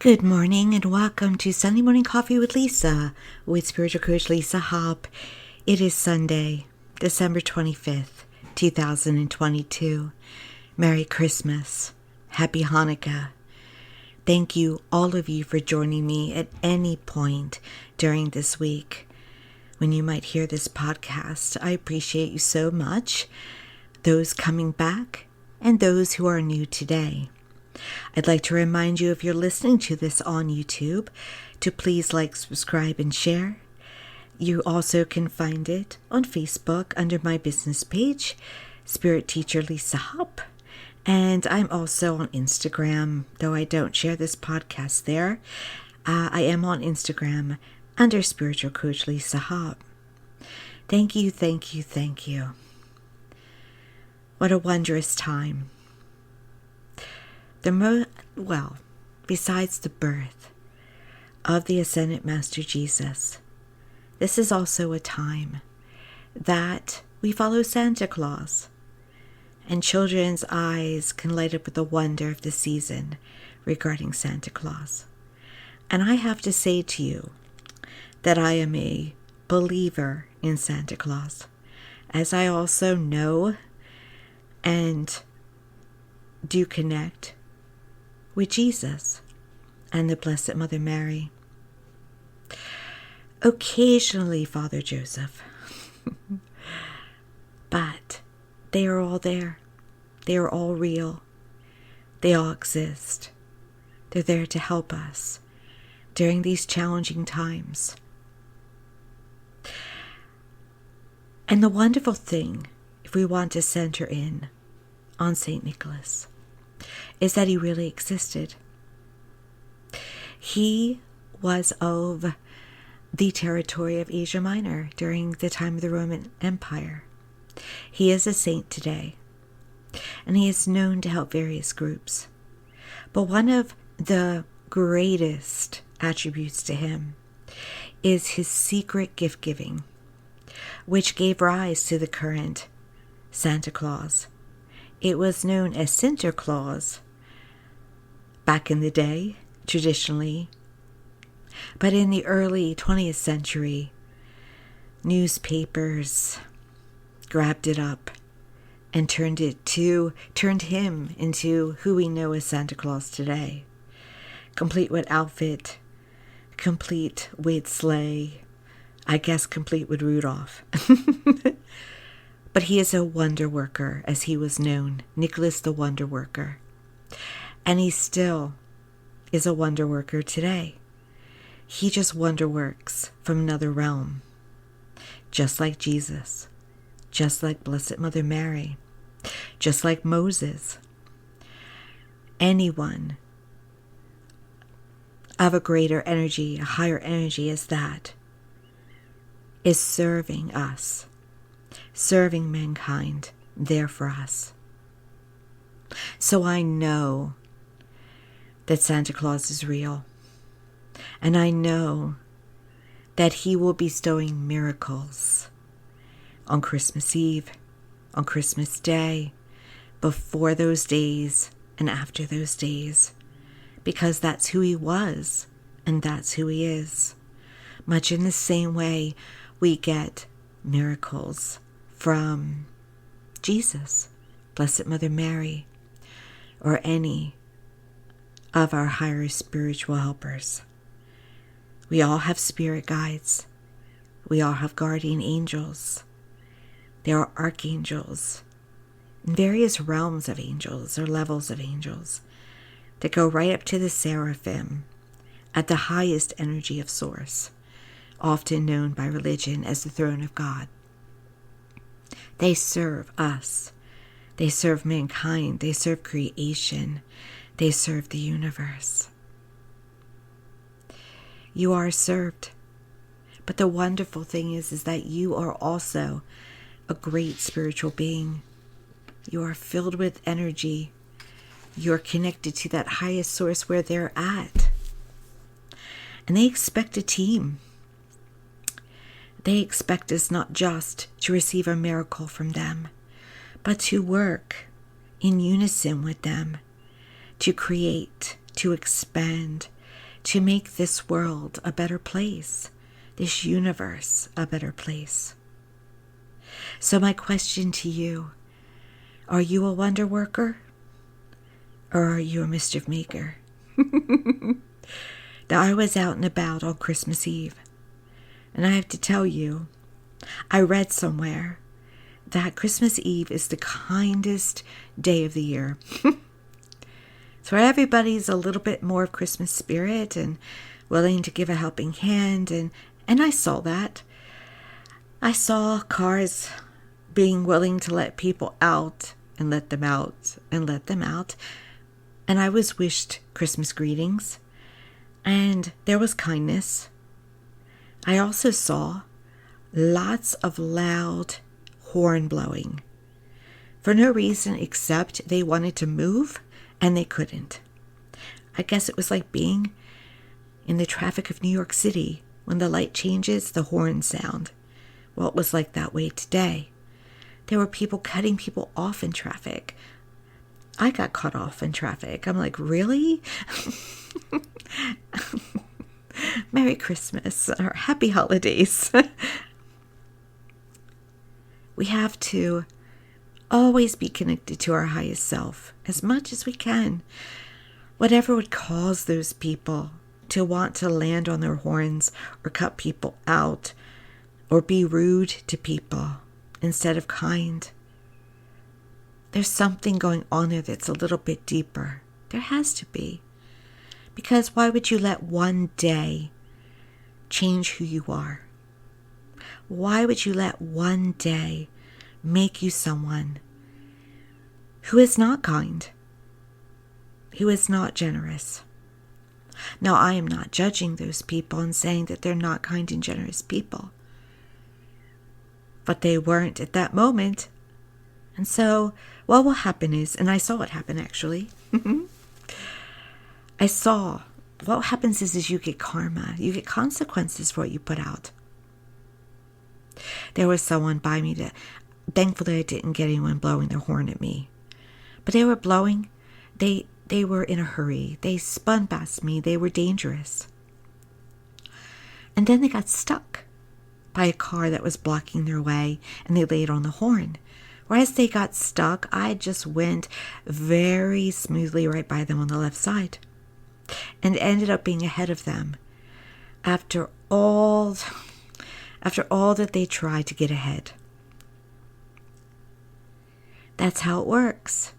Good morning and welcome to Sunday Morning Coffee with Lisa with Spiritual Coach Lisa Hopp. It is Sunday, December 25th, 2022. Merry Christmas. Happy Hanukkah. Thank you, all of you, for joining me at any point during this week when you might hear this podcast. I appreciate you so much, those coming back and those who are new today. I'd like to remind you, if you're listening to this on YouTube, to please like, subscribe, and share. You also can find it on Facebook under my business page, Spirit Teacher Lisa Hopp. And I'm also on Instagram, though I don't share this podcast there. I am on Instagram under Spiritual Coach Lisa Hopp. Thank you, thank you, thank you. What a wondrous time. Besides the birth of the Ascended Master Jesus, this is also a time that we follow Santa Claus, and children's eyes can light up with the wonder of the season regarding Santa Claus. And I have to say to you that I am a believer in Santa Claus, as I also know and do connect with Jesus and the Blessed Mother Mary. Occasionally Father Joseph. But they are all there. They are all real. They all exist. They're there to help us during these challenging times. And the wonderful thing, if we want to center in on St. Nicholas, is that he really existed. He was of the territory of Asia Minor during the time of the Roman Empire. He is a saint today, and he is known to help various groups. But one of the greatest attributes to him is his secret gift giving, which gave rise to the current Santa Claus. It was known as Sinterklaas back in the day, traditionally. But in the early 20th century, newspapers grabbed it up and turned him into who we know as Santa Claus today. Complete with outfit, complete with sleigh, I guess complete with Rudolph. But he is a wonder worker, as he was known, Nicholas the Wonder Worker. And he still is a wonder worker today. He just wonder works from another realm. Just like Jesus, just like Blessed Mother Mary, just like Moses. Anyone of a greater energy, a higher energy as that, is serving us. Serving mankind there for us. So I know that Santa Claus is real. And I know that he will be bestowing miracles on Christmas Eve, on Christmas Day, before those days and after those days. Because that's who he was and that's who he is. Much in the same way we get miracles from Jesus, Blessed Mother Mary, or any of our higher spiritual helpers. We all have spirit guides. We all have guardian angels. There are archangels and various realms of angels or levels of angels that go right up to the seraphim at the highest energy of source, often known by religion as the throne of God. They serve us. They serve mankind. They serve creation. They serve the universe. You are served. But the wonderful thing is that you are also a great spiritual being. You are filled with energy. You're connected to that highest source where they're at. And they expect a team. They expect us not just to receive a miracle from them, but to work in unison with them, to create, to expand, to make this world a better place, this universe a better place. So my question to you, are you a wonder worker or are you a mischief maker? Now, I was out and about on Christmas Eve, and I have to tell you, I read somewhere that Christmas Eve is the kindest day of the year. So everybody's a little bit more of Christmas spirit and willing to give a helping hand, and I saw that. I saw cars being willing to let people out and let them out and let them out. And I was wished Christmas greetings, and there was kindness. I also saw lots of loud horn blowing for no reason except they wanted to move and they couldn't. I guess it was like being in the traffic of New York City. When the light changes, the horns sound. Well, it was like that way today. There were people cutting people off in traffic. I got cut off in traffic. I'm like, really? Merry Christmas or Happy Holidays. We have to always be connected to our highest self as much as we can. Whatever would cause those people to want to land on their horns or cut people out or be rude to people instead of kind. There's something going on there that's a little bit deeper. There has to be. Because why would you let one day change who you are? Why would you let one day make you someone who is not kind, who is not generous? Now, I am not judging those people and saying that they're not kind and generous people. But they weren't at that moment. And so, well, what happened is, and I saw what happened actually. I saw what happens is you get karma. You get consequences for what you put out. There was someone by me that, thankfully I didn't get anyone blowing their horn at me. But they were blowing. They were in a hurry. They spun past me. They were dangerous. And then they got stuck by a car that was blocking their way, and they laid on the horn. Whereas they got stuck, I just went very smoothly right by them on the left side and ended up being ahead of them after all that they tried to get ahead. That's how it works.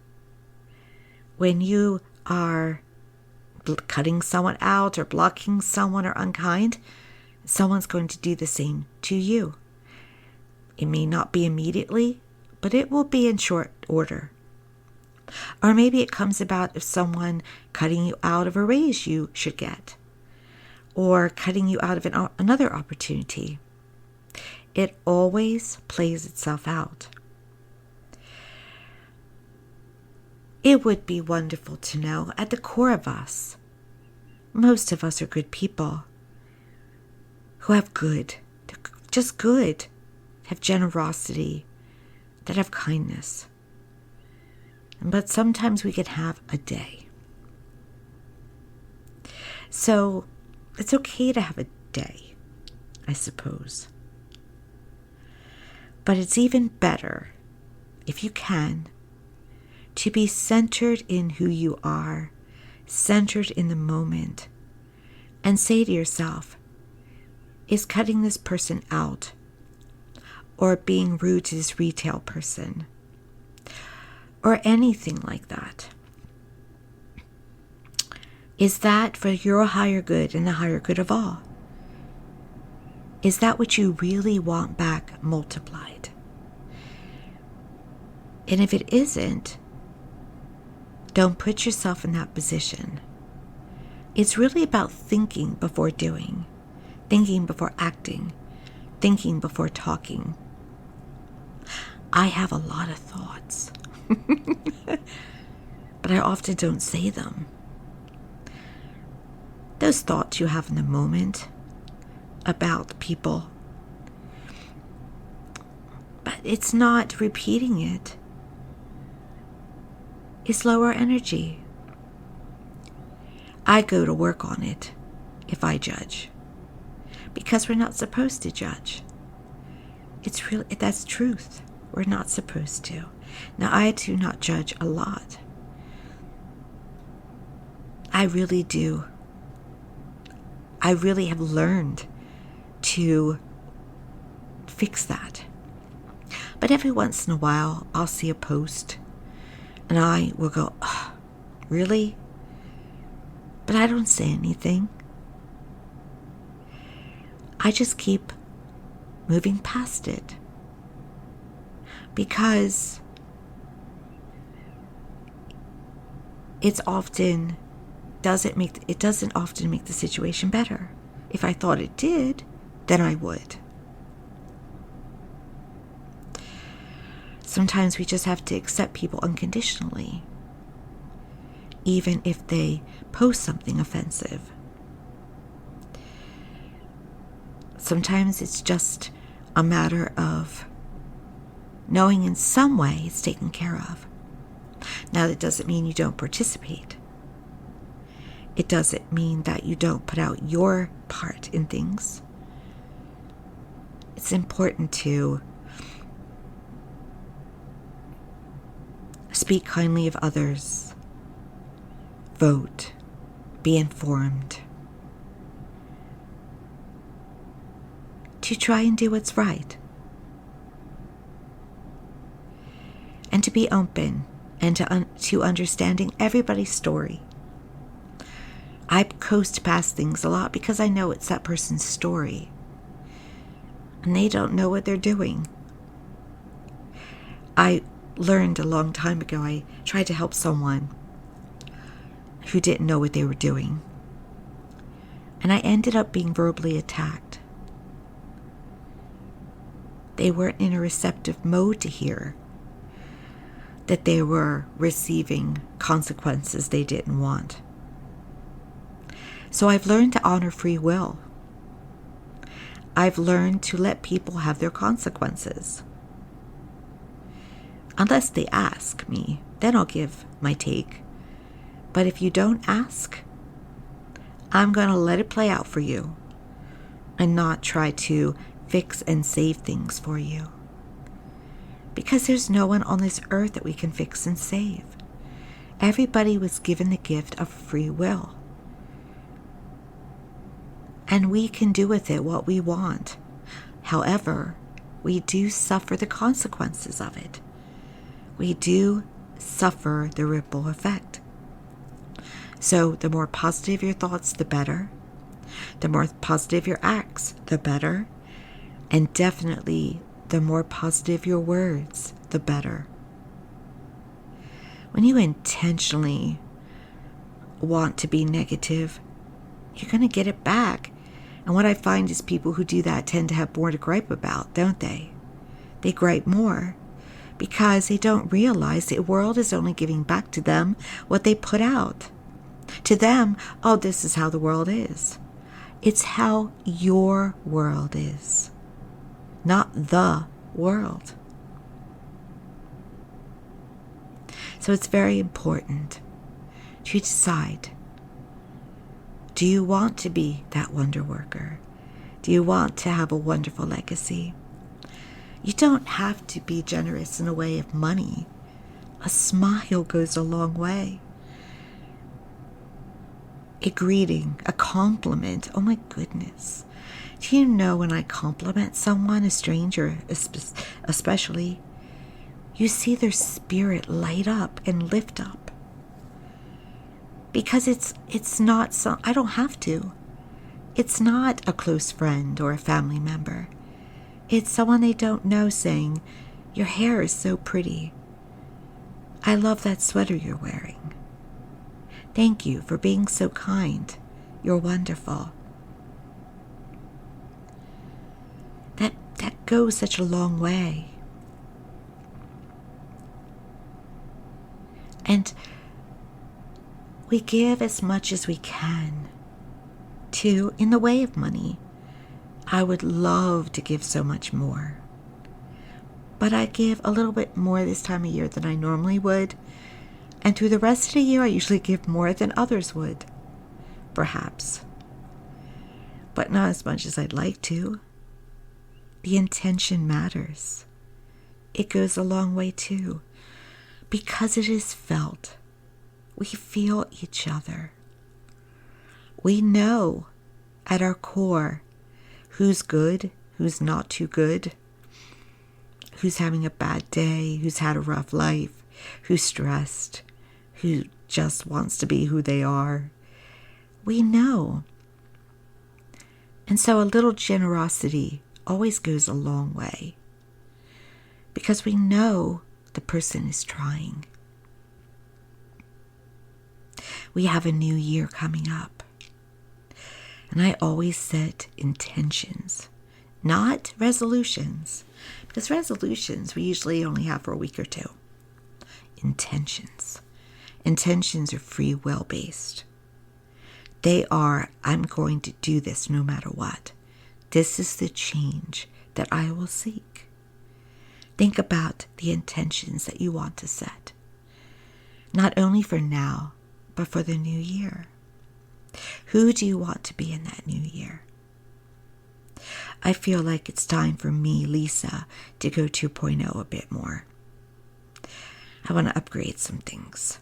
When you are cutting someone out or blocking someone or unkind, someone's going to do the same to you. It may not be immediately, but it will be in short order. Or maybe it comes about if someone cutting you out of a raise you should get, or cutting you out of another opportunity. It always plays itself out. It would be wonderful to know at the core of us, most of us are good people who have good, just good, have generosity, that have kindness. But sometimes we can have a day. So it's okay to have a day, I suppose. But it's even better, if you can, to be centered in who you are, centered in the moment, and say to yourself, is cutting this person out or being rude to this retail person or anything like that, is that for your higher good and the higher good of all? Is that what you really want back multiplied? And if it isn't, don't put yourself in that position. It's really about thinking before doing, thinking before acting, thinking before talking. I have a lot of thoughts, but I often don't say them. Those thoughts you have in the moment about people, but it's not repeating it. It's lower energy. I go to work on it if I judge, because we're not supposed to judge. It's really, that's truth. We're not supposed to. Now, I do not judge a lot. I really do. I really have learned to fix that. But every once in a while, I'll see a post and I will go, oh, really? But I don't say anything. I just keep moving past it. Because it doesn't often make the situation better. If I thought it did, then I would. Sometimes we just have to accept people unconditionally, even if they post something offensive. Sometimes it's just a matter of knowing in some way it's taken care of. Now, that doesn't mean you don't participate. It doesn't mean that you don't put out your part in things. It's important to speak kindly of others, vote, be informed, to try and do what's right, and to be open and to understanding everybody's story. I coast past things a lot because I know it's that person's story, and they don't know what they're doing. I learned a long time ago, I tried to help someone who didn't know what they were doing, and I ended up being verbally attacked. They weren't in a receptive mode to hear that they were receiving consequences they didn't want. So I've learned to honor free will. I've learned to let people have their consequences. Unless they ask me, then I'll give my take. But if you don't ask, I'm going to let it play out for you and not try to fix and save things for you. Because there's no one on this earth that we can fix and save. Everybody was given the gift of free will. And we can do with it what we want. However, we do suffer the consequences of it. We do suffer the ripple effect. So the more positive your thoughts, the better. The more positive your acts, the better. And definitely, the more positive your words, the better. When you intentionally want to be negative, you're going to get it back. And what I find is people who do that tend to have more to gripe about, don't they? They gripe more because they don't realize the world is only giving back to them what they put out. To them, oh, this is how the world is. It's how your world is, not the world. So it's very important to decide, do you want to be that wonder worker? Do you want to have a wonderful legacy? You don't have to be generous in a way of money. A smile goes a long way. A greeting, a compliment, oh my goodness. Do you know when I compliment someone, a stranger especially, you see their spirit light up and lift up? Because it's not I don't have to. It's not a close friend or a family member. It's someone they don't know saying, your hair is so pretty. I love that sweater you're wearing. Thank you for being so kind. You're wonderful. That goes such a long way. And we give as much as we can in the way of money. I would love to give so much more. But I give a little bit more this time of year than I normally would. And through the rest of the year, I usually give more than others would. Perhaps. but not as much as I'd like to. The intention matters. It goes a long way too, because it is felt. We feel each other. We know at our core who's good, who's not too good, who's having a bad day, who's had a rough life, who's stressed, who just wants to be who they are. We know. And so a little generosity always goes a long way, because we know the person is trying. We have a new year coming up, and I always set intentions, not resolutions, because resolutions we usually only have for a week or two. Intentions. Intentions are free will based. They are, I'm going to do this no matter what. This is the change that I will seek. Think about the intentions that you want to set, not only for now, but for the new year. Who do you want to be in that new year? I feel like it's time for me, Lisa, to go 2.0 a bit more. I want to upgrade some things.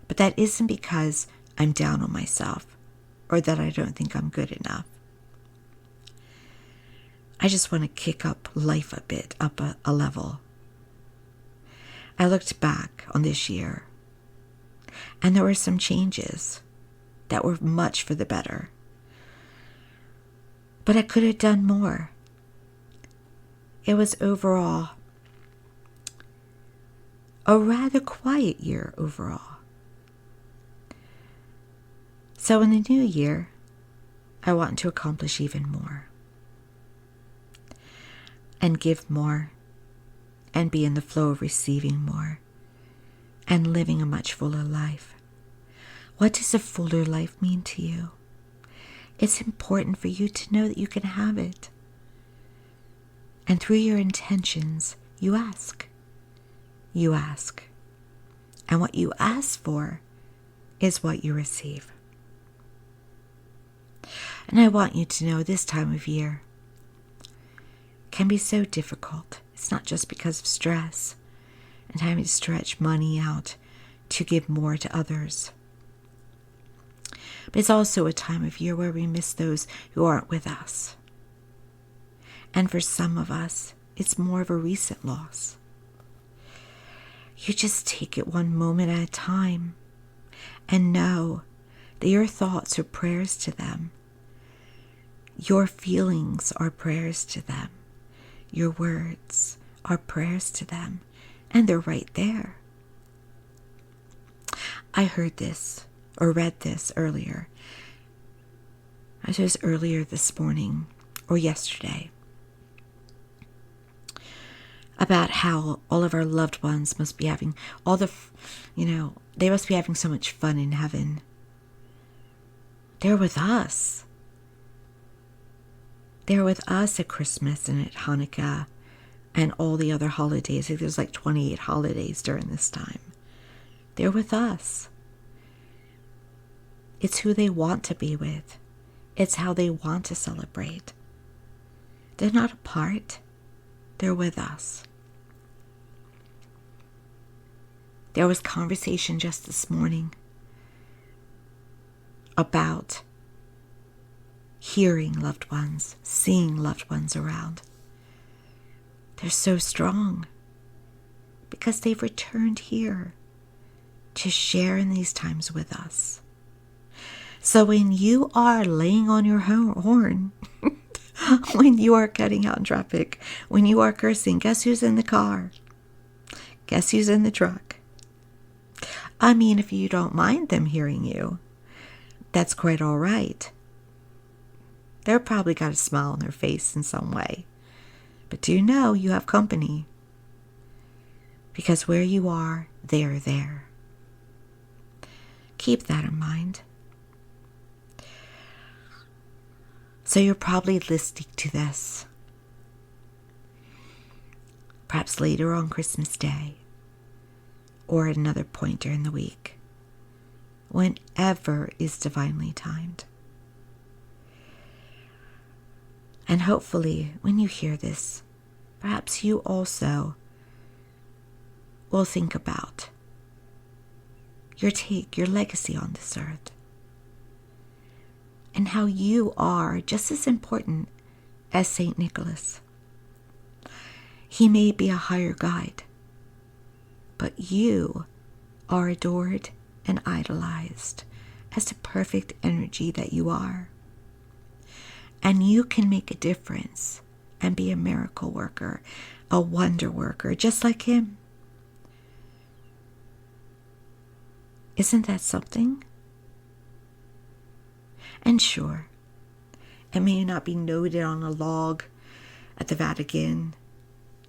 But that isn't because I'm down on myself or that I don't think I'm good enough. I just want to kick up life a bit, up a level. I looked back on this year, and there were some changes that were much for the better. But I could have done more. It was overall a rather quiet year overall. So in the new year, I want to accomplish even more, and give more, and be in the flow of receiving more, and living a much fuller life. What does a fuller life mean to you? It's important for you to know that you can have it. And through your intentions, you ask. You ask. And what you ask for is what you receive. And I want you to know this time of year can be so difficult. It's not just because of stress and having to stretch money out to give more to others. But it's also a time of year where we miss those who aren't with us. And for some of us, it's more of a recent loss. You just take it one moment at a time and know that your thoughts are prayers to them. Your feelings are prayers to them. Your words are prayers to them. And they're right there. I heard this or read this earlier. I was earlier this morning or yesterday about how all of our loved ones must be having they must be having so much fun in heaven. They're with us. They're with us at Christmas and at Hanukkah and all the other holidays. I think there's like 28 holidays during this time. They're with us. It's who they want to be with. It's how they want to celebrate. They're not apart. They're with us. There was conversation just this morning about hearing loved ones, seeing loved ones around. They're so strong because they've returned here to share in these times with us. So when you are laying on your horn, when you are cutting out in traffic, when you are cursing, guess who's in the car? Guess who's in the truck? I mean, if you don't mind them hearing you, that's quite all right. They're probably got a smile on their face in some way. But do know you have company. Because where you are, they're there. Keep that in mind. So you're probably listening to this, perhaps later on Christmas Day, or at another point during the week, whenever is divinely timed. And hopefully, when you hear this, perhaps you also will think about your legacy on this earth, and how you are just as important as St. Nicholas. He may be a higher guide, but you are adored and idolized as the perfect energy that you are. And you can make a difference and be a miracle worker, a wonder worker, just like him. Isn't that something? And sure, it may not be noted on a log at the Vatican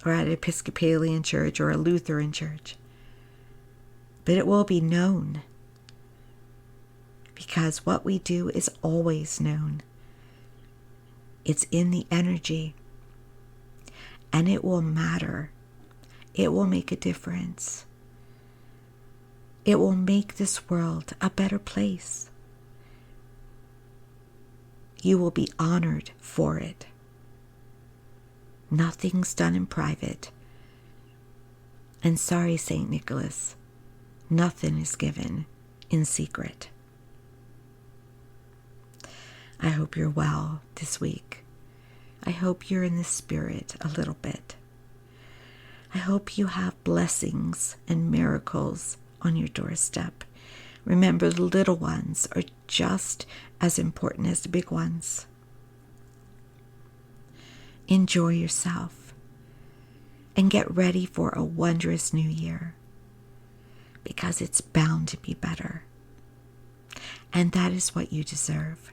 or at an Episcopalian church or a Lutheran church, but it will be known, because what we do is always known. It's in the energy, and it will matter. It will make a difference. It will make this world a better place. You will be honored for it. Nothing's done in private. And sorry, St. Nicholas, nothing is given in secret. I hope you're well this week. I hope you're in the spirit a little bit. I hope you have blessings and miracles on your doorstep. Remember, the little ones are just as important as the big ones. Enjoy yourself and get ready for a wondrous new year, because it's bound to be better. And that is what you deserve.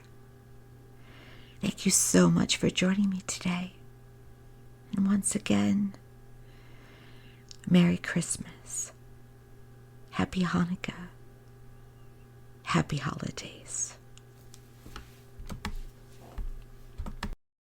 Thank you so much for joining me today. And once again, Merry Christmas. Happy Hanukkah. Happy holidays.